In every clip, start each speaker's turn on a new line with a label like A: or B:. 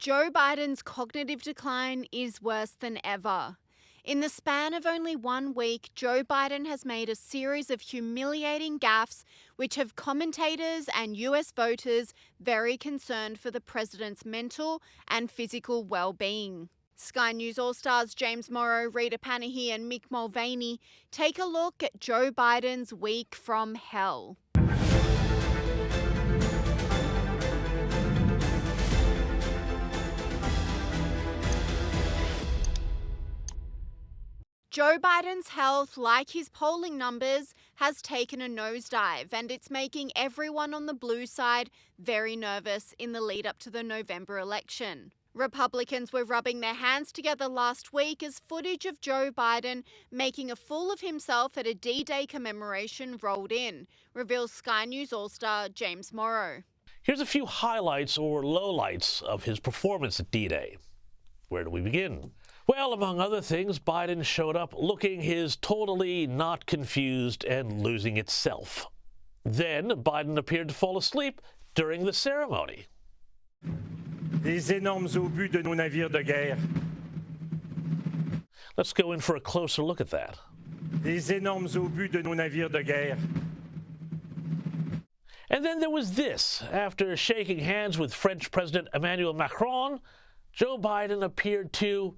A: Joe Biden's cognitive decline is worse than ever. In the span of only 1 week, Joe Biden has made a series of humiliating gaffes which have commentators and US voters very concerned for the president's mental and physical well-being. Sky News All Stars James Morrow, Rita, Panahi and Mick Mulvaney take a look at Joe Biden's week from hell. Joe Biden's health, like his polling numbers, has taken a nosedive, and it's making everyone on the blue side very nervous in the lead up to the November election. Republicans were rubbing their hands together last week as footage of Joe Biden making a fool of himself at a D-Day commemoration rolled in, reveals Sky News All-Star James Morrow.
B: Here's a few highlights or lowlights of his performance at D-Day. Where do we begin? Well, among other things, Biden showed up looking his totally not confused and losing itself. Then Biden appeared to fall asleep during the ceremony.
C: Les énormes obus de nos navires de guerre.
B: Let's go in for a closer look at that.
C: Les énormes obus de nos navires de guerre.
B: And then there was this. After shaking hands with French President Emmanuel Macron, Joe Biden appeared to,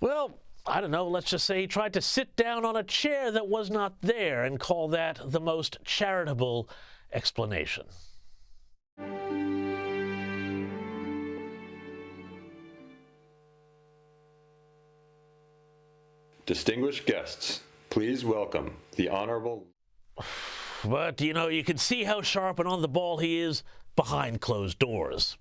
B: well, I don't know, let's just say he tried to sit down on a chair that was not there and call that the most charitable explanation.
D: Distinguished guests, please welcome the Honorable...
B: But, you can see how sharp and on the ball he is behind closed doors.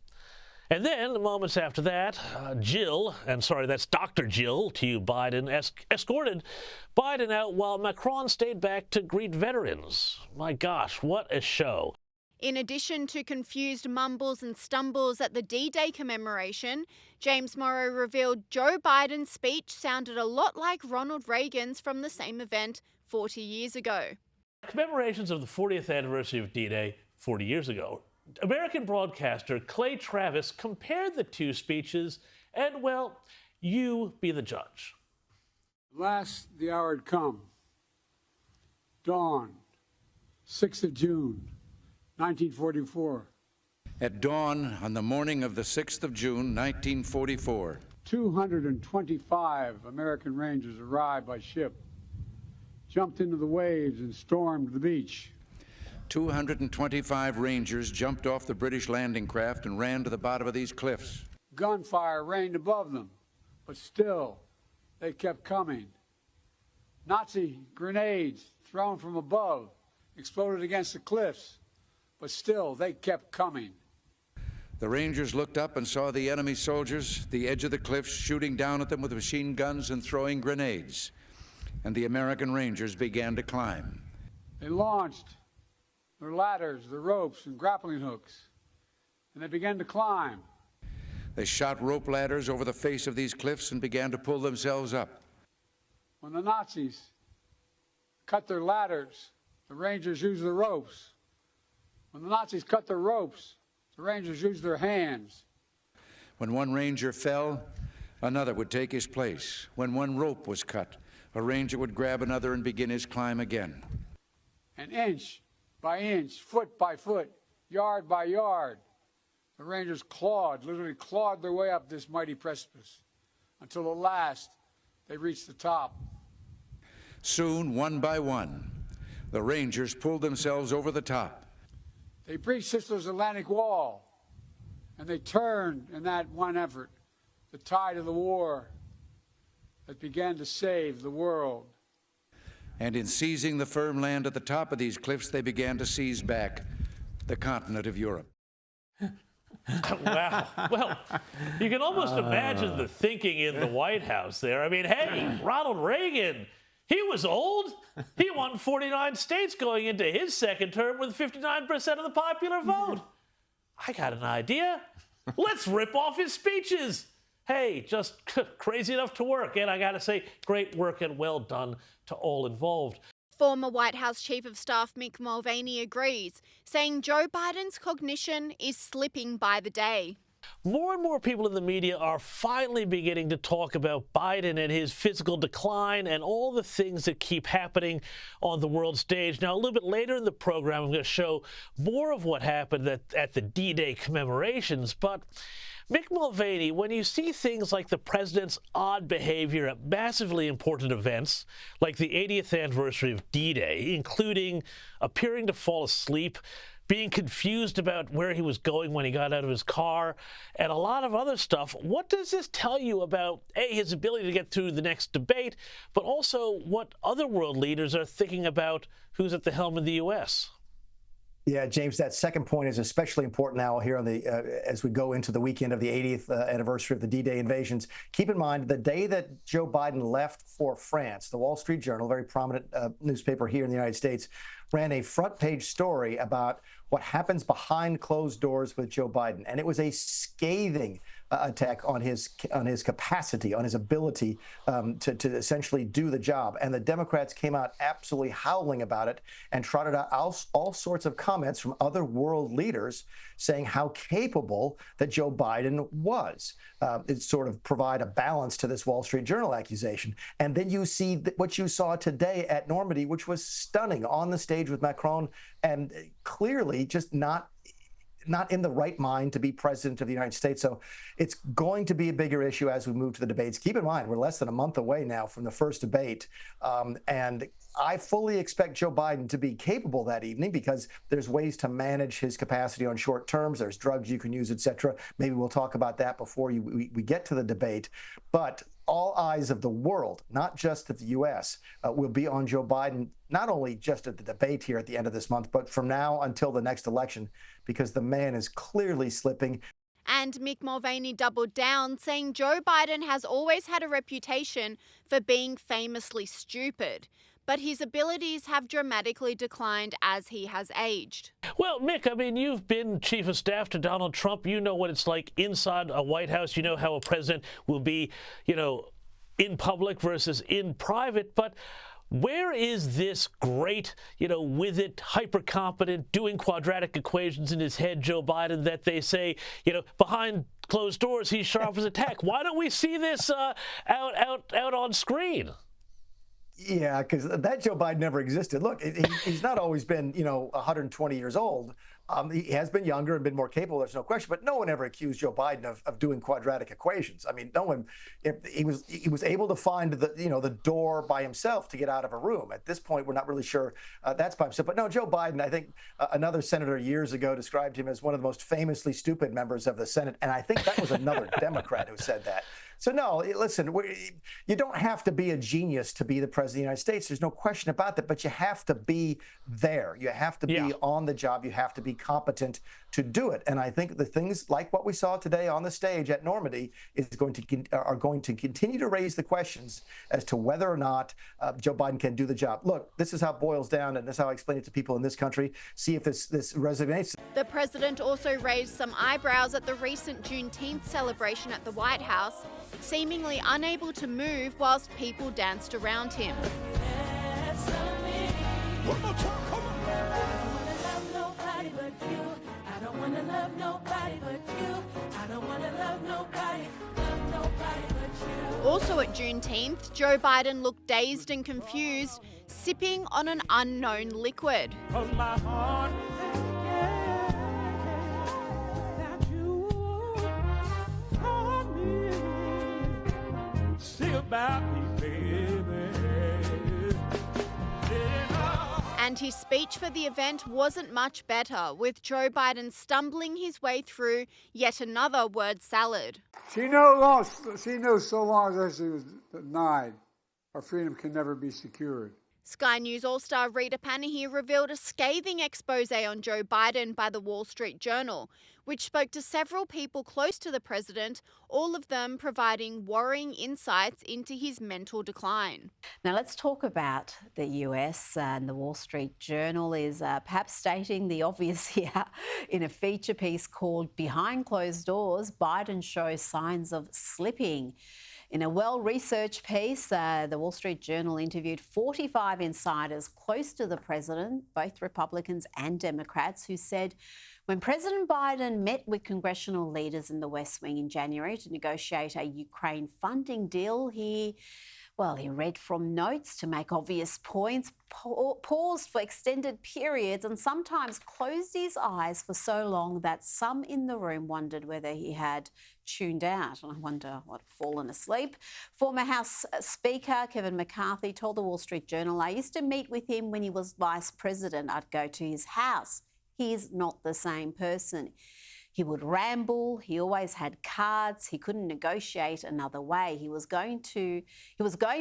B: And then, moments after that, that's Dr. Jill, to you, Biden, escorted Biden out while Macron stayed back to greet veterans. My gosh, what a show.
A: In addition to confused mumbles and stumbles at the D-Day commemoration, James Morrow revealed Joe Biden's speech sounded a lot like Ronald Reagan's from the same event 40 years ago.
B: Commemorations of the 40th anniversary of D-Day 40 years ago. American broadcaster Clay Travis compared the two speeches, and, well, you be the judge.
E: At last the hour had come. Dawn, 6th of June, 1944.
F: At dawn on the morning of the 6th of June, 1944.
E: 225 American Rangers arrived by ship, jumped into the waves and stormed the beach.
F: 225 Rangers jumped off the British landing craft and ran to the bottom of these cliffs.
E: Gunfire rained above them, but still they kept coming. Nazi grenades thrown from above exploded against the cliffs, but still they kept coming.
F: The Rangers looked up and saw the enemy soldiers, the edge of the cliffs, shooting down at them with machine guns and throwing grenades. And the American Rangers began to climb.
E: They launched their ladders, their ropes, and grappling hooks, and they began to climb.
F: They shot rope ladders over the face of these cliffs and began to pull themselves up.
E: When the Nazis cut their ladders, the Rangers used the ropes. When the Nazis cut their ropes, the Rangers used their hands.
F: When one Ranger fell, another would take his place. When one rope was cut, a Ranger would grab another and begin his climb again.
E: An inch by inch, foot by foot, yard by yard, the Rangers literally clawed their way up this mighty precipice until at last they reached the top.
F: Soon, one by one, the Rangers pulled themselves over the top.
E: They breached Hitler's Atlantic Wall, and they turned in that one effort the tide of the war that began to save the world.
F: And in seizing the firm land at the top of these cliffs, they began to seize back the continent of Europe.
B: Wow. Well, you can almost imagine the thinking in the White House there. I mean, hey, Ronald Reagan, he was old. He won 49 states going into his second term with 59% of the popular vote. I got an idea. Let's rip off his speeches. Hey, just crazy enough to work. And I got to say, great work and well done to all involved.
A: Former White House Chief of Staff Mick Mulvaney agrees, saying Joe Biden's cognition is slipping by the day.
B: More and more people in the media are finally beginning to talk about Biden and his physical decline and all the things that keep happening on the world stage. Now, a little bit later in the program, I'm going to show more of what happened at the D-Day commemorations. But Mick Mulvaney, when you see things like the president's odd behavior at massively important events, like the 80th anniversary of D-Day, including appearing to fall asleep, being confused about where he was going when he got out of his car, and a lot of other stuff, what does this tell you about, A, his ability to get through the next debate, but also what other world leaders are thinking about who's at the helm of the U.S.?
G: Yeah, James, that second point is especially important now here on the as we go into the weekend of the 80th anniversary of the D-Day invasions. Keep in mind, the day that Joe Biden left for France, the Wall Street Journal, a very prominent newspaper here in the United States, ran a front page story about what happens behind closed doors with Joe Biden. And it was a scathing attack on his capacity, on his ability to essentially do the job. And the Democrats came out absolutely howling about it and trotted out all sorts of comments from other world leaders saying how capable that Joe Biden was. It sort of provide a balance to this Wall Street Journal accusation. And then you see what you saw today at Normandy, which was stunning, on the stage with Macron, and clearly just not in the right mind to be president of the United States. So it's going to be a bigger issue as we move to the debates. Keep in mind, we're less than a month away now from the first debate. And I fully expect Joe Biden to be capable that evening because there's ways to manage his capacity on short terms. There's drugs you can use, et cetera. Maybe we'll talk about that before we get to the debate. But all eyes of the world, not just of the U.S., will be on Joe Biden, not only just at the debate here at the end of this month, but from now until the next election, because the man is clearly slipping.
A: And Mick Mulvaney doubled down, saying Joe Biden has always had a reputation for being famously stupid, but his abilities have dramatically declined as he has aged.
B: Well, Mick, I mean, you've been chief of staff to Donald Trump. You know what it's like inside a White House. You know how a president will be, in public versus in private. But where is this great, with it, hyper-competent, doing quadratic equations in his head, Joe Biden, that they say, behind closed doors, he's sharp as a tack? Why don't we see this out on screen?
G: Yeah, because that Joe Biden never existed. Look, he's not always been, 120 years old. He has been younger and been more capable, there's no question, but no one ever accused Joe Biden of doing quadratic equations. I mean, no one, he was able to find the door by himself to get out of a room. At this point, we're not really sure that's by himself. But no, Joe Biden, I think another senator years ago described him as one of the most famously stupid members of the Senate. And I think that was another Democrat who said that. So no, listen, you don't have to be a genius to be the president of the United States. There's no question about that, but you have to be there. You have to be on the job. You have to be competent to do it. And I think the things like what we saw today on the stage at Normandy are going to continue to raise the questions as to whether or not Joe Biden can do the job. Look, this is how it boils down, and this is how I explain it to people in this country. See if this resonates.
A: The president also raised some eyebrows at the recent Juneteenth celebration at the White House, seemingly unable to move whilst people danced around him. Also at Juneteenth, Joe Biden looked dazed and confused, sipping on an unknown liquid. And his speech for the event wasn't much better, with Joe Biden stumbling his way through yet another word salad.
E: She knew so long as she was denied, our freedom can never be secured.
A: Sky News All-Star Rita Panahi revealed a scathing expose on Joe Biden by the Wall Street Journal, which spoke to several people close to the president, all of them providing worrying insights into his mental decline.
H: Now let's talk about the US, and the Wall Street Journal is perhaps stating the obvious here in a feature piece called "Behind Closed Doors, Biden Shows Signs of Slipping." In a well-researched piece, the Wall Street Journal interviewed 45 insiders close to the president, both Republicans and Democrats, who said When President Biden met with congressional leaders in the West Wing in January to negotiate a Ukraine funding deal, he read from notes to make obvious points, paused for extended periods, and sometimes closed his eyes for so long that some in the room wondered whether he had tuned out. And I wonder what, fallen asleep. Former House Speaker Kevin McCarthy told the Wall Street Journal, "I used to meet with him when he was Vice President. I'd go to his house. He's not the same person. He would ramble. He always had cards. He couldn't negotiate another way. He was going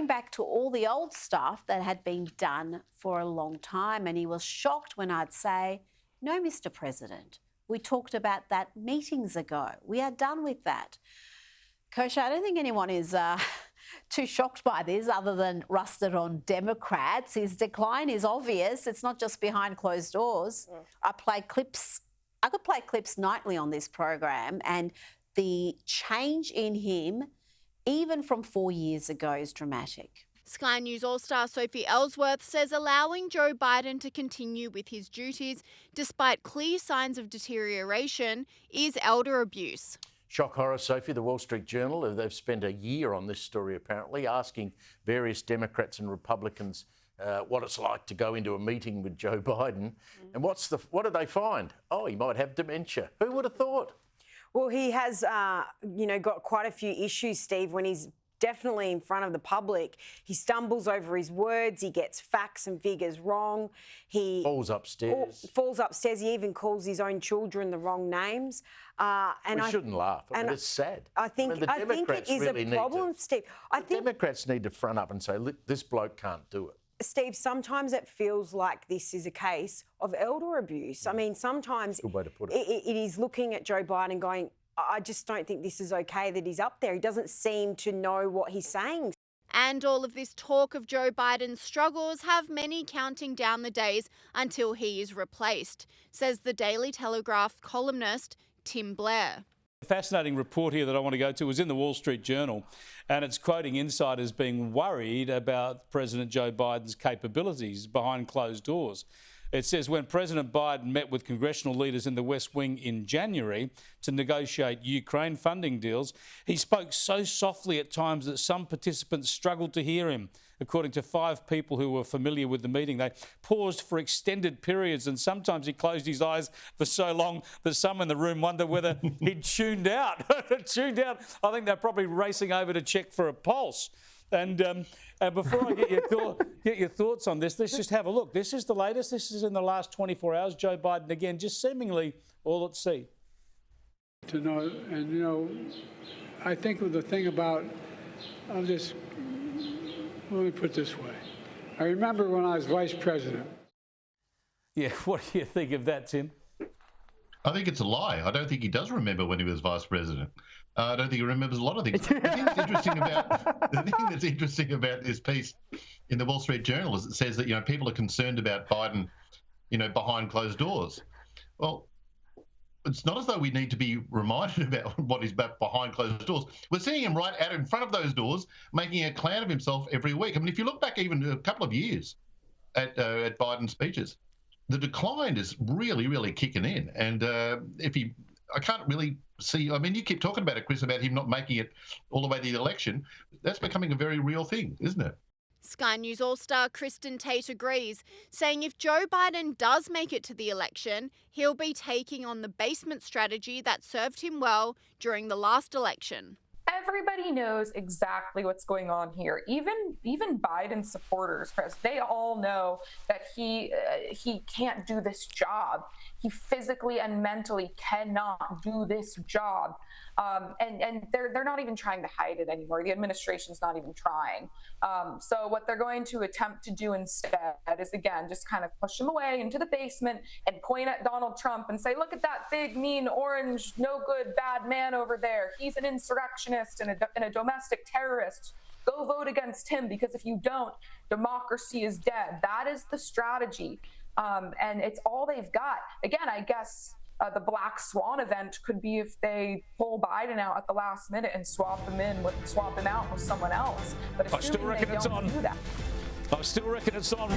H: back to all the old stuff that had been done for a long time. And he was shocked when I'd say, 'No, Mr. President, we talked about that meetings ago. We are done with that.'" Kosha, I don't think anyone is too shocked by this other than rusted on Democrats. His decline is obvious. It's not just behind closed doors. I could play clips nightly on this program, and the change in him, even from 4 years ago, is dramatic.
A: Sky News All-Star Sophie Ellsworth says allowing Joe Biden to continue with his duties despite clear signs of deterioration is elder abuse.
I: Shock horror, Sophie. The Wall Street Journal, they've spent a year on this story apparently, asking various Democrats and Republicans what it's like to go into a meeting with Joe Biden. And what do they find? Oh, he might have dementia. Who would have thought?
J: Well, he has, got quite a few issues, Steve, when he's definitely in front of the public. He stumbles over his words. He gets facts and figures wrong. He
I: falls upstairs.
J: He even calls his own children the wrong names.
I: We shouldn't laugh. I mean, it's sad.
J: I think it is a problem, Steve.
I: Democrats need to front up and say, "Look, this bloke can't do it."
J: Steve, sometimes it feels like this is a case of elder abuse. I mean, sometimes
I: Good way to put
J: it is looking at Joe Biden going, "I just don't think this is okay that he's up there." He doesn't seem to know what he's saying.
A: And all of this talk of Joe Biden's struggles have many counting down the days until he is replaced, says the Daily Telegraph columnist Tim Blair.
K: A fascinating report here that I want to go to was in the Wall Street Journal, and it's quoting insiders being worried about President Joe Biden's capabilities behind closed doors. It says when President Biden met with congressional leaders in the West Wing in January to negotiate Ukraine funding deals, he spoke so softly at times that some participants struggled to hear him. According to 5 people who were familiar with the meeting, they paused for extended periods, and sometimes he closed his eyes for so long that some in the room wonder whether he'd tuned out. I think they're probably racing over to check for a pulse. And before I get your thoughts on this, let's just have a look. This is the latest. This is in the last 24 hours. Joe Biden, again, just seemingly all at sea.
E: I think the thing about, let me put it this way. I remember when I was vice president.
K: Yeah, what do you think of that, Tim?
L: I think it's a lie. I don't think he does remember when he was vice president. I don't think he remembers a lot of things. The thing that's interesting about this piece in the Wall Street Journal is it says that, people are concerned about Biden, behind closed doors. Well, it's not as though we need to be reminded about what he's about behind closed doors. We're seeing him right out in front of those doors, making a clown of himself every week. I mean, if you look back even a couple of years at Biden's speeches, the decline is really, really kicking in. And I can't really see, I mean, you keep talking about it, Chris, about him not making it all the way to the election. That's becoming a very real thing, isn't it?
A: Sky News All-Star Kristen Tate agrees, saying if Joe Biden does make it to the election, he'll be taking on the basement strategy that served him well during the last election.
M: Everybody knows exactly what's going on here. Even Biden supporters, Chris, they all know that he can't do this job. He physically and mentally cannot do this job. And they're not even trying to hide it anymore. The administration's not even trying. So what they're going to attempt to do instead is, again, just kind of push him away into the basement and point at Donald Trump and say, look at that big, mean, orange, no good, bad man over there. He's an insurrectionist and a domestic terrorist. Go vote against him, because if you don't, democracy is dead. That is the strategy. And it's all they've got. Again, I guess the black swan event could be if they pull Biden out at the last minute and swap him out with someone else. But
K: I still reckon it's on.
M: Do that.
K: I still reckon it's on.